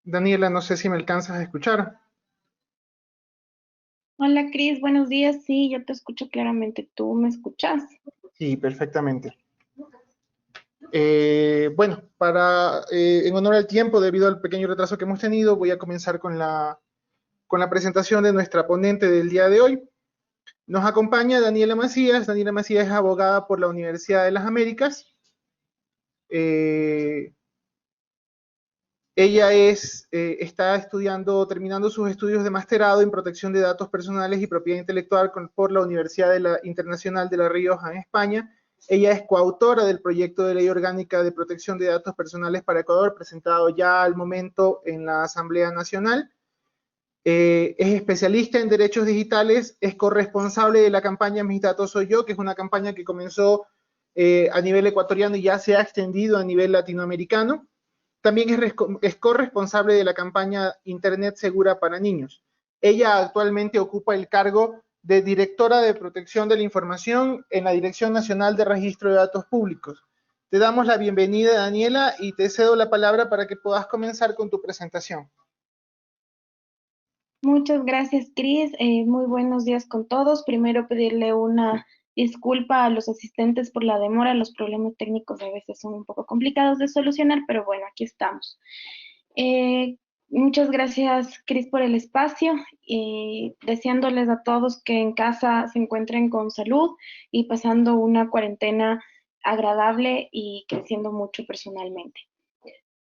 Daniela, no sé si me alcanzas a escuchar. Hola Cris, buenos días. Sí, yo te escucho claramente. ¿Tú me escuchas? Sí, perfectamente. Bueno, en honor al tiempo, debido al pequeño retraso que hemos tenido, voy a comenzar con la presentación de nuestra ponente del día de hoy. Nos acompaña Daniela Macías. Daniela Macías es abogada por la Universidad de las Américas. Eh, Está estudiando, terminando sus estudios de masterado en protección de datos personales y propiedad intelectual por la Universidad Internacional de La Rioja en España. Ella es coautora del proyecto de ley orgánica de protección de datos personales para Ecuador, presentado ya al momento en la Asamblea Nacional. Es especialista en derechos digitales, es corresponsable de la campaña Mis Datos Soy Yo, que es una campaña que comenzó a nivel ecuatoriano y ya se ha extendido a nivel latinoamericano. También es corresponsable de la campaña Internet Segura para Niños. Ella actualmente ocupa el cargo de directora de protección de la información en la Dirección Nacional de Registro de Datos Públicos. Te damos la bienvenida, Daniela, y te cedo la palabra para que puedas comenzar con tu presentación. Muchas gracias, Cris. Muy buenos días con todos. Primero pedirle una disculpa a los asistentes por la demora. Los problemas técnicos a veces son un poco complicados de solucionar, pero bueno, aquí estamos. Eh, Muchas gracias, Cris, por el espacio y deseándoles a todos que en casa se encuentren con salud y pasando una cuarentena agradable y creciendo mucho personalmente.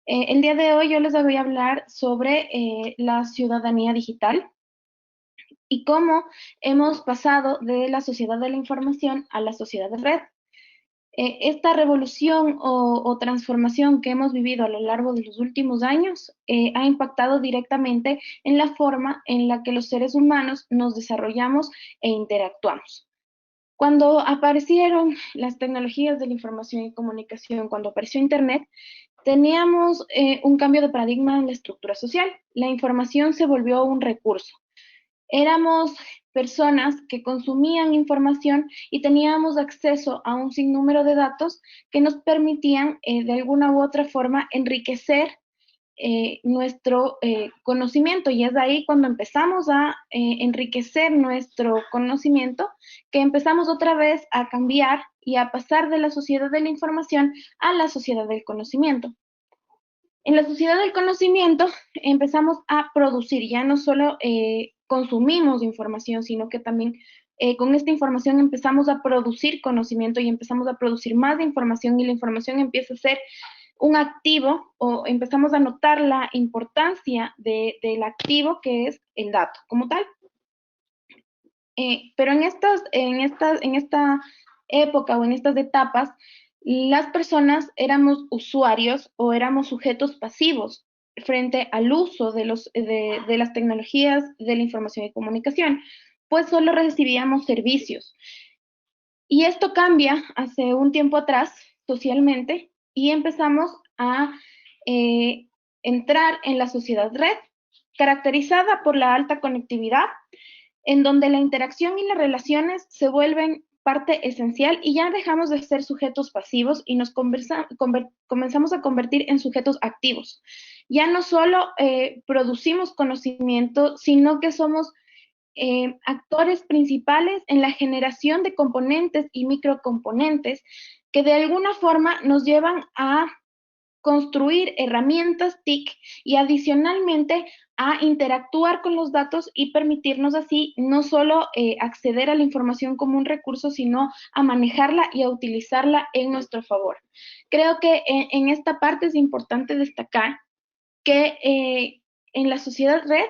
El día de hoy yo les voy a hablar sobre la ciudadanía digital y cómo hemos pasado de la sociedad de la información a la sociedad de red. Esta revolución o transformación que hemos vivido a lo largo de los últimos años ha impactado directamente en la forma en la que los seres humanos nos desarrollamos e interactuamos. Cuando aparecieron las tecnologías de la información y comunicación, cuando apareció Internet, teníamos un cambio de paradigma en la estructura social. La información se volvió un recurso. Éramos personas que consumían información y teníamos acceso a un sinnúmero de datos que nos permitían de alguna u otra forma enriquecer nuestro conocimiento y es ahí cuando empezamos a enriquecer nuestro conocimiento que empezamos otra vez a cambiar y a pasar de la sociedad de la información a la sociedad del conocimiento. En la sociedad del conocimiento empezamos a producir, ya no solo consumimos información, sino que también con esta información empezamos a producir conocimiento y empezamos a producir más información y la información empieza a ser un activo o empezamos a notar la importancia del activo que es el dato como tal. Pero en esta época o en estas etapas, las personas éramos usuarios o éramos sujetos pasivos frente al uso de las tecnologías de la información y comunicación, pues solo recibíamos servicios. Y esto cambia hace un tiempo atrás socialmente y empezamos a eh, entrar en la sociedad red, caracterizada por la alta conectividad, en donde la interacción y las relaciones se vuelven parte esencial y ya dejamos de ser sujetos pasivos y comenzamos a convertir en sujetos activos. Ya no solo producimos conocimiento, sino que somos actores principales en la generación de componentes y microcomponentes que de alguna forma nos llevan a construir herramientas TIC y adicionalmente a interactuar con los datos y permitirnos así no solo acceder a la información como un recurso, sino a manejarla y a utilizarla en nuestro favor. Creo que en esta parte es importante destacar que en la sociedad red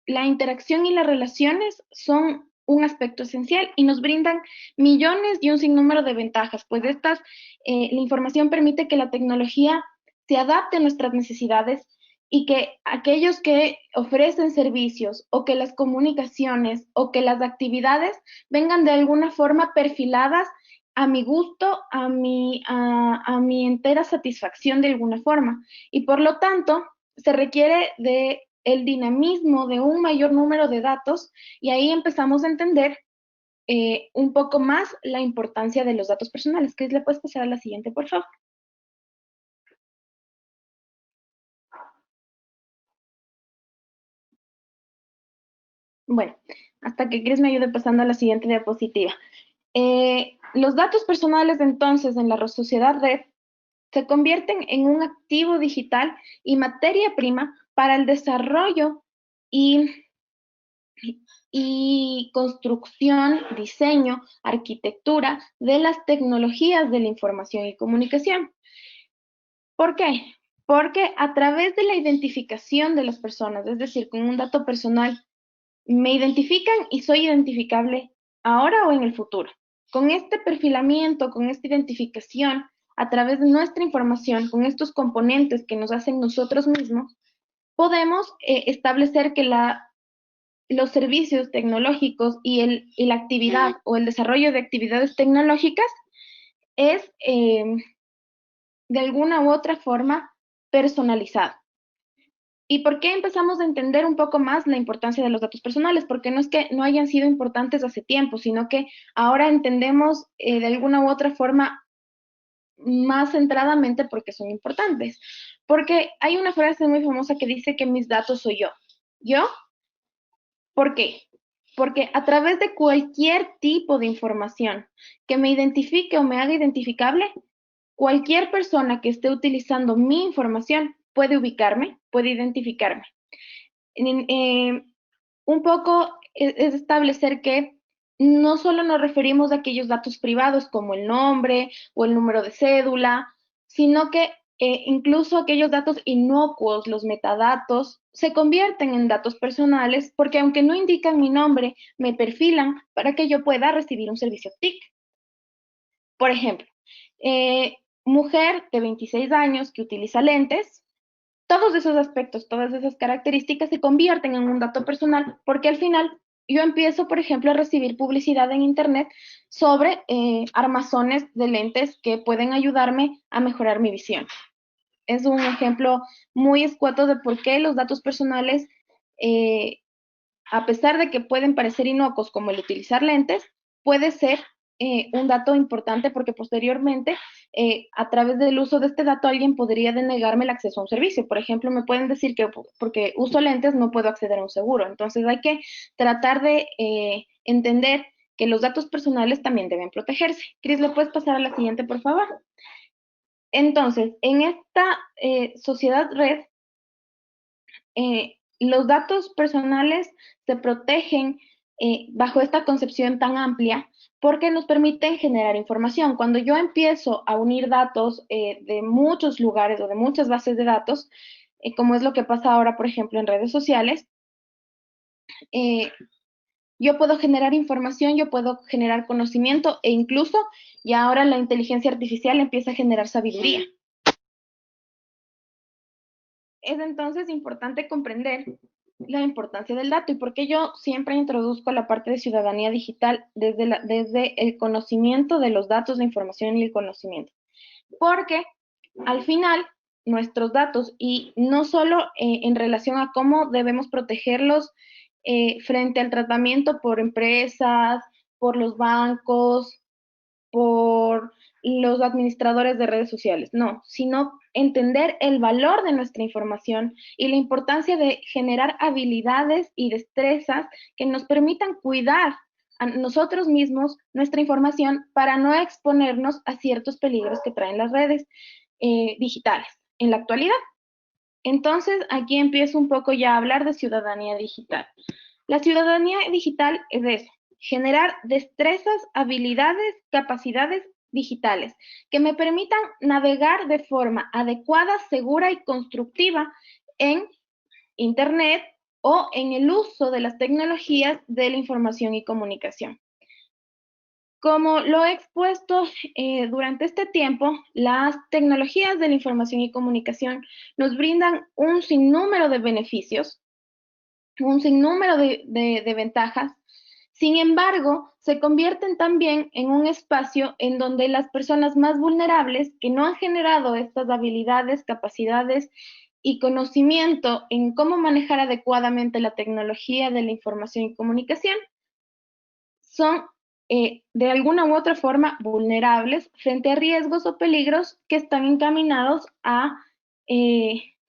la interacción y las relaciones son un aspecto esencial y nos brindan millones y un sinnúmero de ventajas, pues la información permite que la tecnología se adapte a nuestras necesidades y que aquellos que ofrecen servicios o que las comunicaciones o que las actividades vengan de alguna forma perfiladas a mi gusto, a mi entera satisfacción de alguna forma. Y por lo tanto, se requiere de el dinamismo de un mayor número de datos y ahí empezamos a entender un poco más la importancia de los datos personales. ¿Qué le puedes pasar a la siguiente, por favor? Bueno, hasta que Chris me ayude pasando a la siguiente diapositiva. Los datos personales entonces en la sociedad red se convierten en un activo digital y materia prima para el desarrollo y, y construcción, diseño, arquitectura de las tecnologías de la información y comunicación. ¿Por qué? Porque a través de la identificación de las personas, es decir, con un dato personal, me identifican y soy identificable ahora o en el futuro. Con este perfilamiento, con esta identificación, a través de nuestra información, con estos componentes que nos hacen nosotros mismos, podemos establecer que los servicios tecnológicos y la actividad o el desarrollo de actividades tecnológicas es de alguna u otra forma personalizado. ¿Y por qué empezamos a entender un poco más la importancia de los datos personales? Porque no es que no hayan sido importantes hace tiempo, sino que ahora entendemos de alguna u otra forma más centradamente por qué son importantes. Porque hay una frase muy famosa que dice que mis datos soy yo. ¿Yo? ¿Por qué? Porque a través de cualquier tipo de información que me identifique o me haga identificable, cualquier persona que esté utilizando mi información puede ubicarme, puede identificarme. Un poco es establecer que no solo nos referimos a aquellos datos privados como el nombre o el número de cédula, sino que incluso aquellos datos inocuos, los metadatos, se convierten en datos personales porque aunque no indican mi nombre, me perfilan para que yo pueda recibir un servicio TIC. Por ejemplo, mujer de 26 años que utiliza lentes, todos esos aspectos, todas esas características se convierten en un dato personal porque al final yo empiezo, por ejemplo, a recibir publicidad en Internet sobre armazones de lentes que pueden ayudarme a mejorar mi visión. Es un ejemplo muy escueto de por qué los datos personales, eh, a pesar de que pueden parecer inocuos como el utilizar lentes, puede ser un dato importante porque posteriormente, a través del uso de este dato, alguien podría denegarme el acceso a un servicio. Por ejemplo, me pueden decir que porque uso lentes no puedo acceder a un seguro. Entonces hay que tratar de entender que los datos personales también deben protegerse. Cris, ¿le puedes pasar a la siguiente, por favor? Entonces, en esta sociedad red, los datos personales se protegen bajo esta concepción tan amplia porque nos permiten generar información. Cuando yo empiezo a unir datos de muchos lugares o de muchas bases de datos, como es lo que pasa ahora, por ejemplo, en redes sociales, yo puedo generar información, yo puedo generar conocimiento e incluso ya ahora la inteligencia artificial empieza a generar sabiduría. Es entonces importante comprender la importancia del dato y por qué yo siempre introduzco la parte de ciudadanía digital desde el conocimiento de los datos, la información y el conocimiento. Porque al final nuestros datos, y no solo en relación a cómo debemos protegerlos frente al tratamiento por empresas, por los bancos, por los administradores de redes sociales, no, sino entender el valor de nuestra información y la importancia de generar habilidades y destrezas que nos permitan cuidar a nosotros mismos nuestra información para no exponernos a ciertos peligros que traen las redes digitales en la actualidad. Entonces, aquí empiezo un poco ya a hablar de ciudadanía digital. La ciudadanía digital es eso, generar destrezas, habilidades, capacidades digitales que me permitan navegar de forma adecuada, segura y constructiva en Internet o en el uso de las tecnologías de la información y comunicación. Como lo he expuesto durante este tiempo, las tecnologías de la información y comunicación nos brindan un sinnúmero de beneficios, un sinnúmero de ventajas. Sin embargo, se convierten también en un espacio en donde las personas más vulnerables que no han generado estas habilidades, capacidades y conocimiento en cómo manejar adecuadamente la tecnología de la información y comunicación son de alguna u otra forma vulnerables frente a riesgos o peligros que están encaminados a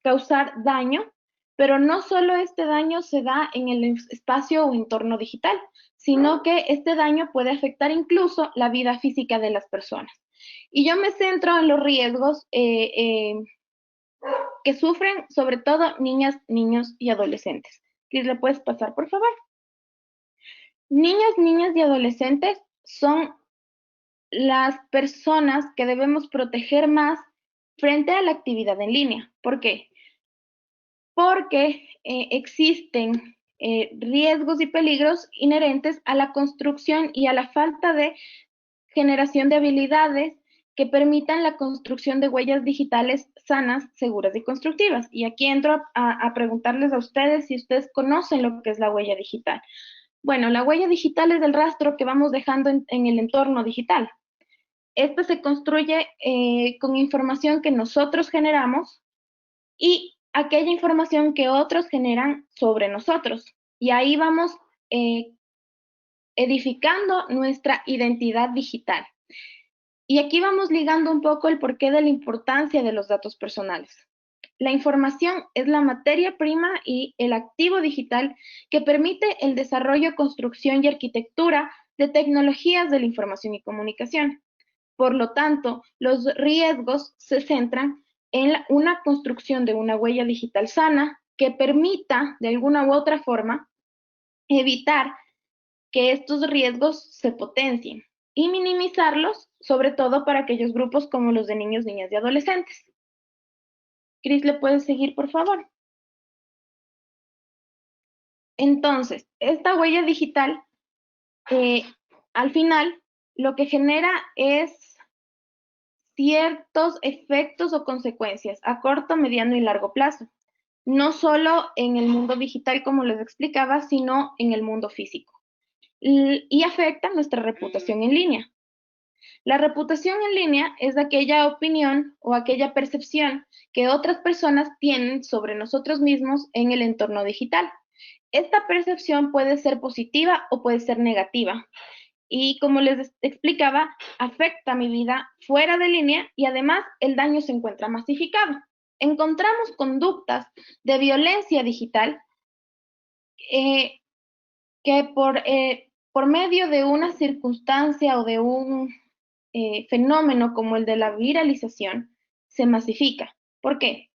causar daño Pero no solo este daño se da en el espacio o entorno digital, sino que este daño puede afectar incluso la vida física de las personas. Y yo me centro en los riesgos que sufren sobre todo niñas, niños y adolescentes. Cris, ¿le puedes pasar, por favor? Niñas, niñas y adolescentes son las personas que debemos proteger más frente a la actividad en línea. ¿Por qué? Porque existen riesgos y peligros inherentes a la construcción y a la falta de generación de habilidades que permitan la construcción de huellas digitales sanas, seguras y constructivas. Y aquí entro a preguntarles a ustedes si ustedes conocen lo que es la huella digital. Bueno, la huella digital es el rastro que vamos dejando en el entorno digital. Esta se construye con información que nosotros generamos y aquella información que otros generan sobre nosotros. Y ahí vamos edificando nuestra identidad digital. Y aquí vamos ligando un poco el porqué de la importancia de los datos personales. La información es la materia prima y el activo digital que permite el desarrollo, construcción y arquitectura de tecnologías de la información y comunicación. Por lo tanto, los riesgos se centran en una construcción de una huella digital sana que permita, de alguna u otra forma, evitar que estos riesgos se potencien y minimizarlos, sobre todo para aquellos grupos como los de niños, niñas y adolescentes. Cris, ¿le puedes seguir, por favor? Entonces, esta huella digital, al final, lo que genera es ciertos efectos o consecuencias a corto, mediano y largo plazo. No solo en el mundo digital, como les explicaba, sino en el mundo físico. Y afecta nuestra reputación en línea. La reputación en línea es aquella opinión o aquella percepción que otras personas tienen sobre nosotros mismos en el entorno digital. Esta percepción puede ser positiva o puede ser negativa. Y como les explicaba, afecta mi vida fuera de línea y además el daño se encuentra masificado. Encontramos conductas de violencia digital que por medio de una circunstancia o de un fenómeno como el de la viralización se masifica. ¿Por qué?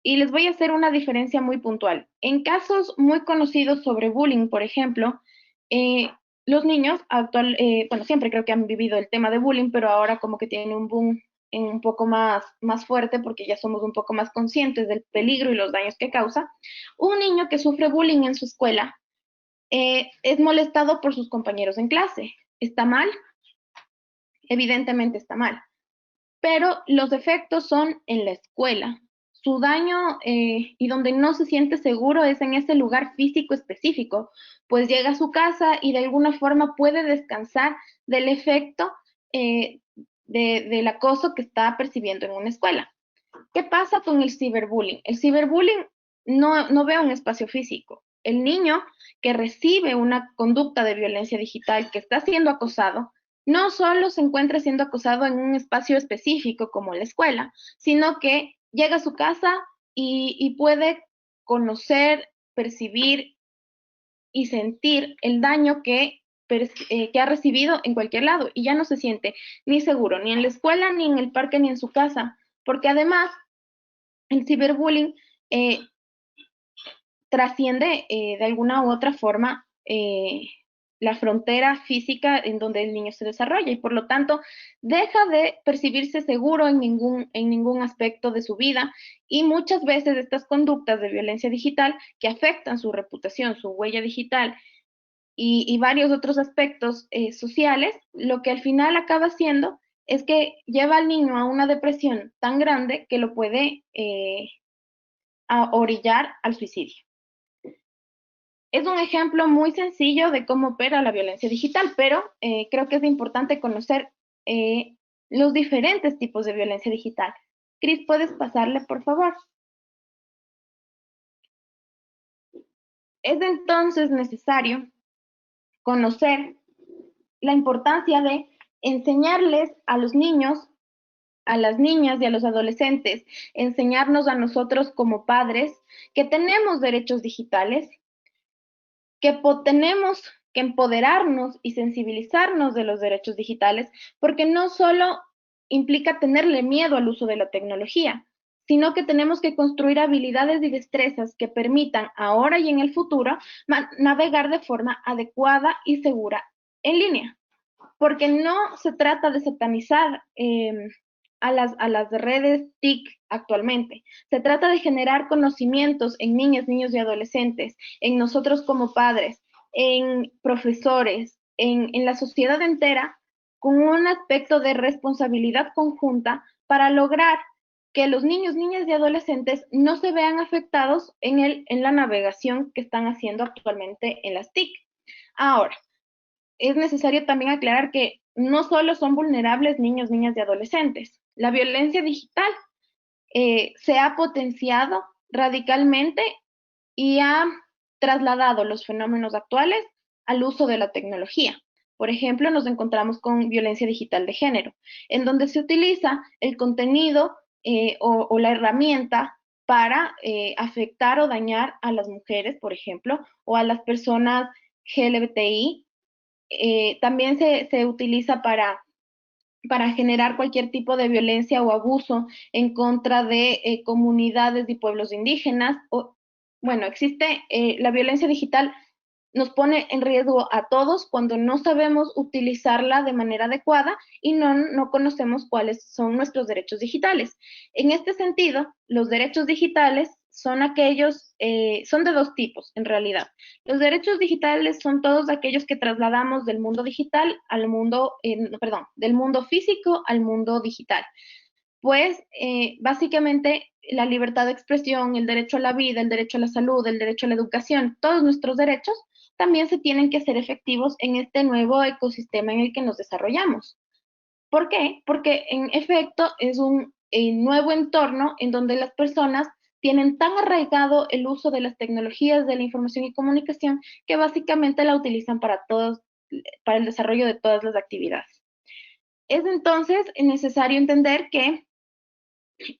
Y les voy a hacer una diferencia muy puntual. En casos muy conocidos sobre bullying, por ejemplo, los niños bueno, siempre creo que han vivido el tema de bullying, pero ahora como que tienen un boom un poco más fuerte porque ya somos un poco más conscientes del peligro y los daños que causa. Un niño que sufre bullying en su escuela es molestado por sus compañeros en clase. ¿Está mal? Evidentemente está mal, pero los efectos son en la escuela. Su daño y donde no se siente seguro es en ese lugar físico específico, pues llega a su casa y de alguna forma puede descansar del efecto del acoso que está percibiendo en una escuela. ¿Qué pasa con el ciberbullying? El ciberbullying no ve un espacio físico. El niño que recibe una conducta de violencia digital, que está siendo acosado, no solo se encuentra siendo acosado en un espacio específico como la escuela, sino que llega a su casa y puede conocer, percibir y sentir el daño que ha recibido en cualquier lado y ya no se siente ni seguro, ni en la escuela, ni en el parque, ni en su casa, porque además el ciberbullying trasciende de alguna u otra forma la frontera física en donde el niño se desarrolla y por lo tanto deja de percibirse seguro en ningún aspecto de su vida y muchas veces estas conductas de violencia digital que afectan su reputación, su huella digital y varios otros aspectos sociales, lo que al final acaba haciendo es que lleva al niño a una depresión tan grande que lo puede a orillar al suicidio. Es un ejemplo muy sencillo de cómo opera la violencia digital, pero creo que es importante conocer los diferentes tipos de violencia digital. Cris, ¿puedes pasarle, por favor? Es entonces necesario conocer la importancia de enseñarles a los niños a las niñas y a los adolescentes, enseñarnos a nosotros como padres que tenemos derechos digitales, que tenemos que empoderarnos y sensibilizarnos de los derechos digitales, porque no solo implica tenerle miedo al uso de la tecnología, sino que tenemos que construir habilidades y destrezas que permitan ahora y en el futuro navegar de forma adecuada y segura en línea. Porque no se trata de satanizar a las redes TIC actualmente. Se trata de generar conocimientos en niñas, niños y adolescentes, en nosotros como padres, en profesores, en la sociedad entera, con un aspecto de responsabilidad conjunta para lograr que los niños, niñas y adolescentes no se vean afectados en la navegación que están haciendo actualmente en las TIC. Ahora, es necesario también aclarar que no solo son vulnerables niños, niñas y adolescentes. La violencia digital se ha potenciado radicalmente y ha trasladado los fenómenos actuales al uso de la tecnología. Por ejemplo, nos encontramos con violencia digital de género, en donde se utiliza el contenido o la herramienta para afectar o dañar a las mujeres, por ejemplo, o a las personas LGBTI. También se utiliza para generar cualquier tipo de violencia o abuso en contra de comunidades y pueblos indígenas. Bueno, existe la violencia digital nos pone en riesgo a todos cuando no sabemos utilizarla de manera adecuada y no conocemos cuáles son nuestros derechos digitales. En este sentido, los derechos digitales son aquellos, son de dos tipos en realidad. Los derechos digitales son todos aquellos que trasladamos del mundo digital al mundo, perdón, del mundo físico al mundo digital. Pues básicamente la libertad de expresión, el derecho a la vida, el derecho a la salud, el derecho a la educación, todos nuestros derechos también se tienen que hacer efectivos en este nuevo ecosistema en el que nos desarrollamos. ¿Por qué? Porque en efecto es un nuevo entorno en donde las personas tienen tan arraigado el uso de las tecnologías de la información y comunicación que básicamente la utilizan para todos, para el desarrollo de todas las actividades. Es entonces necesario entender que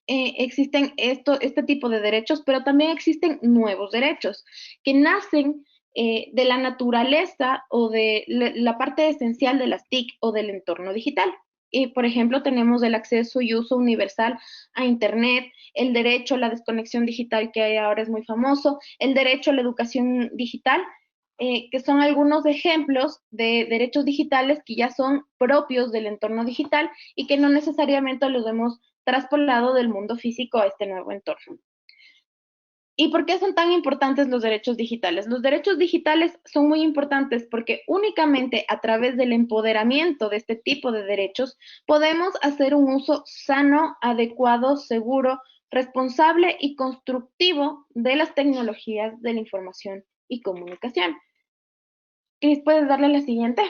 existen este tipo de derechos, pero también existen nuevos derechos que nacen de la naturaleza o de la parte esencial de las TIC o del entorno digital. Y, por ejemplo, tenemos el acceso y uso universal a Internet, el derecho a la desconexión digital que ahora es muy famoso, el derecho a la educación digital, que son algunos ejemplos de derechos digitales que ya son propios del entorno digital y que no necesariamente los hemos traspolado del mundo físico a este nuevo entorno. ¿Y por qué son tan importantes los derechos digitales? Los derechos digitales son muy importantes porque únicamente a través del empoderamiento de este tipo de derechos podemos hacer un uso sano, adecuado, seguro, responsable y constructivo de las tecnologías de la información y comunicación. Cris, ¿puedes darle la siguiente?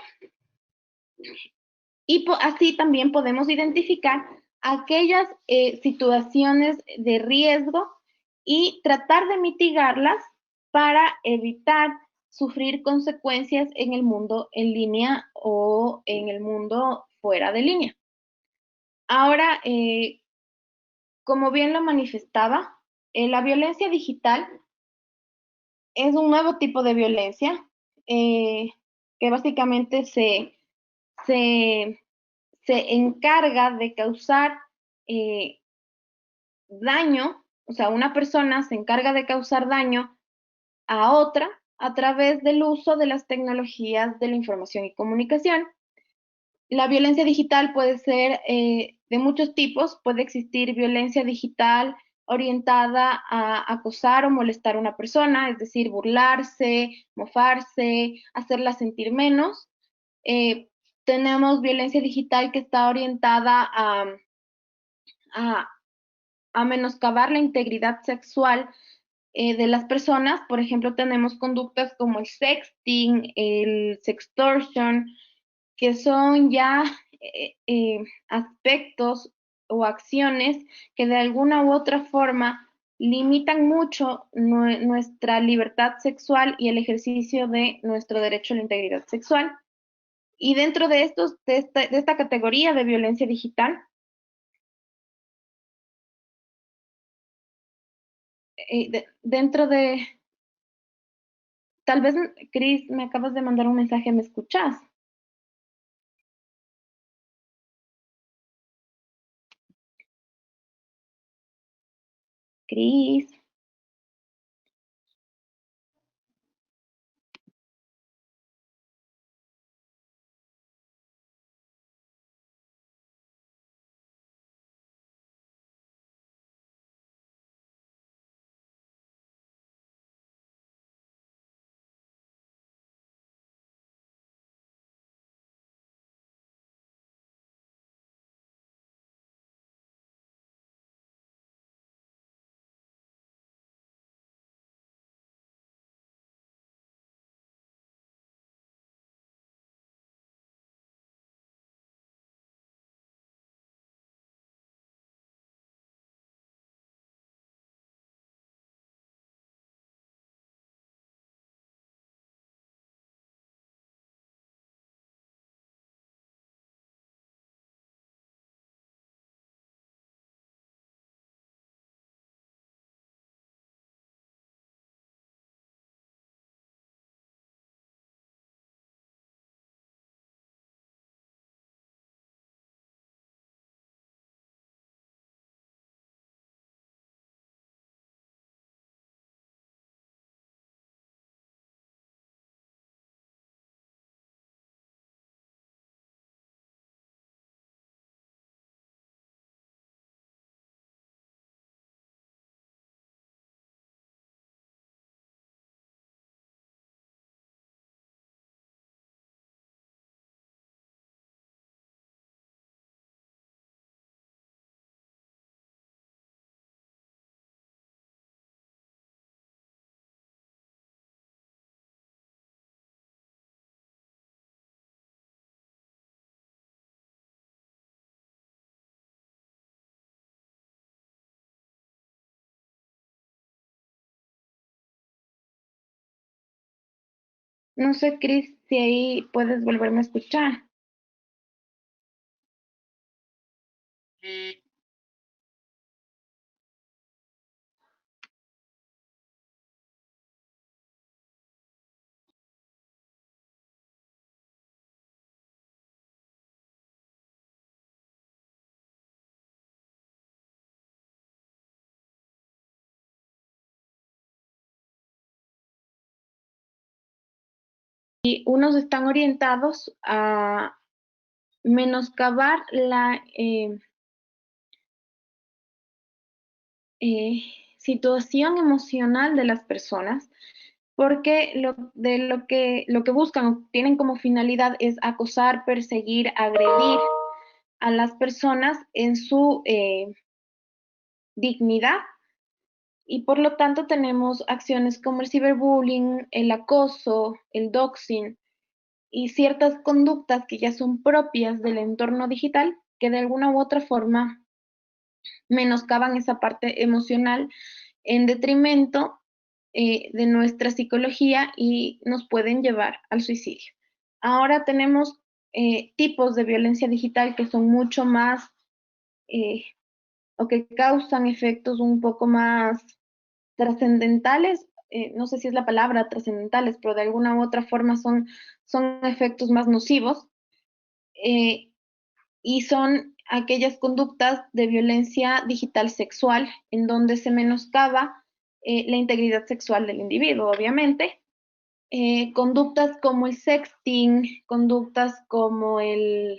Y así también podemos identificar aquellas situaciones de riesgo y tratar de mitigarlas para evitar sufrir consecuencias en el mundo en línea o en el mundo fuera de línea. Ahora, como bien lo manifestaba, la violencia digital es un nuevo tipo de violencia que básicamente se encarga de causar daño, o sea, una persona se encarga de causar daño a otra a través del uso de las tecnologías de la información y comunicación. La violencia digital puede ser de muchos tipos, puede existir violencia digital orientada a acosar o molestar a una persona, es decir, burlarse, mofarse, hacerla sentir menos. Tenemos violencia digital que está orientada a, a menoscabar la integridad sexual de las personas. Por ejemplo, tenemos conductas como el sexting, el sextortion, que son ya aspectos o acciones que de alguna u otra forma limitan mucho nuestra libertad sexual y el ejercicio de nuestro derecho a la integridad sexual. Y dentro de esta categoría de violencia digital, dentro de, tal vez, Cris, me acabas de mandar un mensaje, ¿me escuchas? Cris. No sé, Cris, si ahí puedes volverme a escuchar. Y unos están orientados a menoscabar la situación emocional de las personas, porque lo que buscan, tienen como finalidad es acosar, perseguir, agredir a las personas en su dignidad, y por lo tanto tenemos acciones como el ciberbullying, el acoso, el doxing y ciertas conductas que ya son propias del entorno digital que de alguna u otra forma menoscaban esa parte emocional en detrimento de nuestra psicología y nos pueden llevar al suicidio. Ahora tenemos tipos de violencia digital que son mucho más eh, o que causan efectos un poco más trascendentales. No sé si es la palabra trascendentales, pero de alguna u otra forma son efectos más nocivos. eh, y son aquellas conductas de violencia digital sexual en donde se menoscaba la integridad sexual del individuo, obviamente. Conductas como el sexting, conductas como el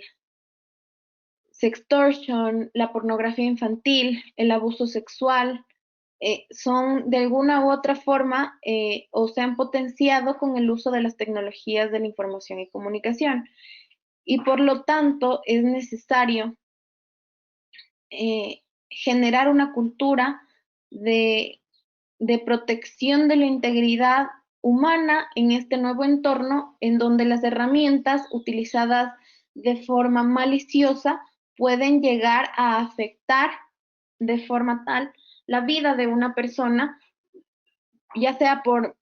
sextortion, la pornografía infantil, el abuso sexual, son de alguna u otra forma o se han potenciado con el uso de las tecnologías de la información y comunicación. Y por lo tanto es necesario generar una cultura de, de protección de la integridad humana en este nuevo entorno en donde las herramientas utilizadas de forma maliciosa pueden llegar a afectar de forma tal la vida de una persona, ya sea por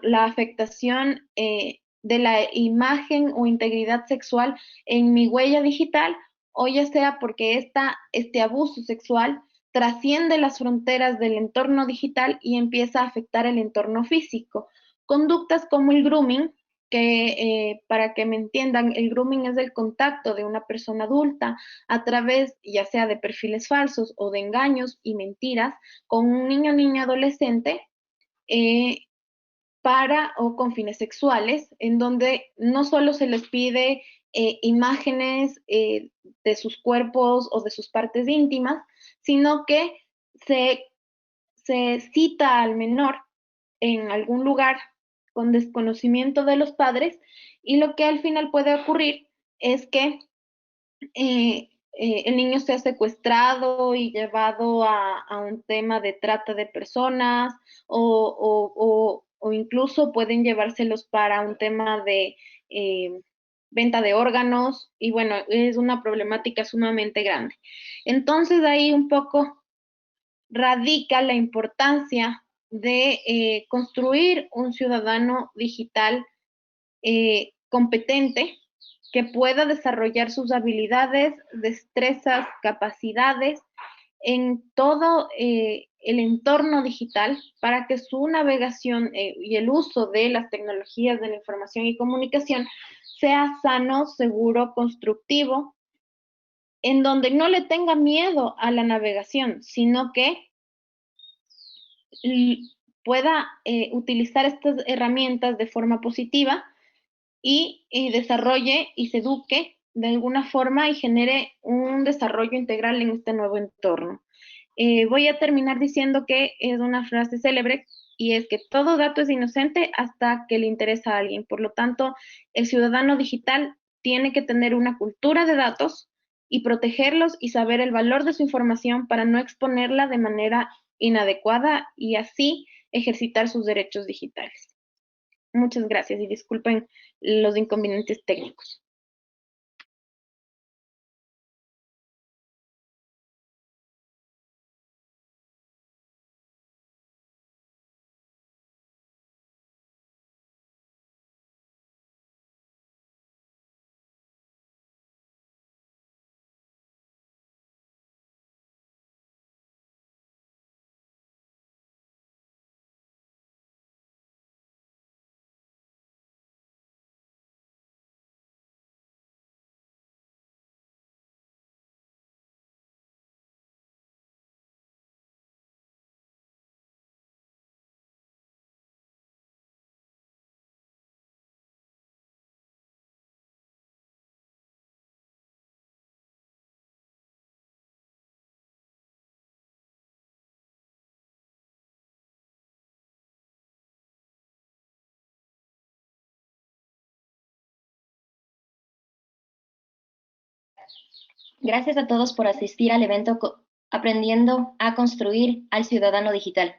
la afectación de la imagen o integridad sexual en mi huella digital, o ya sea porque este abuso sexual trasciende las fronteras del entorno digital y empieza a afectar el entorno físico. Conductas como el grooming, que para que me entiendan, el grooming es el contacto de una persona adulta a través ya sea de perfiles falsos o de engaños y mentiras con un niño o niña adolescente, eh, para o con fines sexuales, en donde no solo se les pide imágenes de sus cuerpos o de sus partes íntimas, sino que se, se cita al menor en algún lugar con desconocimiento de los padres, y lo que al final puede ocurrir es que el niño sea secuestrado y llevado a un tema de trata de personas, o incluso pueden llevárselos para un tema de eh, venta de órganos, y bueno, es una problemática sumamente grande. Entonces ahí un poco radica la importancia de construir un ciudadano digital competente, que pueda desarrollar sus habilidades, destrezas, capacidades en todo el entorno digital, para que su navegación y el uso de las tecnologías de la información y comunicación sea sano, seguro, constructivo, en donde no le tenga miedo a la navegación, sino que pueda utilizar estas herramientas de forma positiva y desarrolle y se eduque de alguna forma y genere un desarrollo integral en este nuevo entorno. Voy a terminar diciendo que es una frase célebre, y es que todo dato es inocente hasta que le interesa a alguien. Por lo tanto, el ciudadano digital tiene que tener una cultura de datos y protegerlos y saber el valor de su información para no exponerla de manera inadecuada y así ejercitar sus derechos digitales. Muchas gracias y disculpen los inconvenientes técnicos. Gracias a todos por asistir al evento Aprendiendo a construir al ciudadano digital.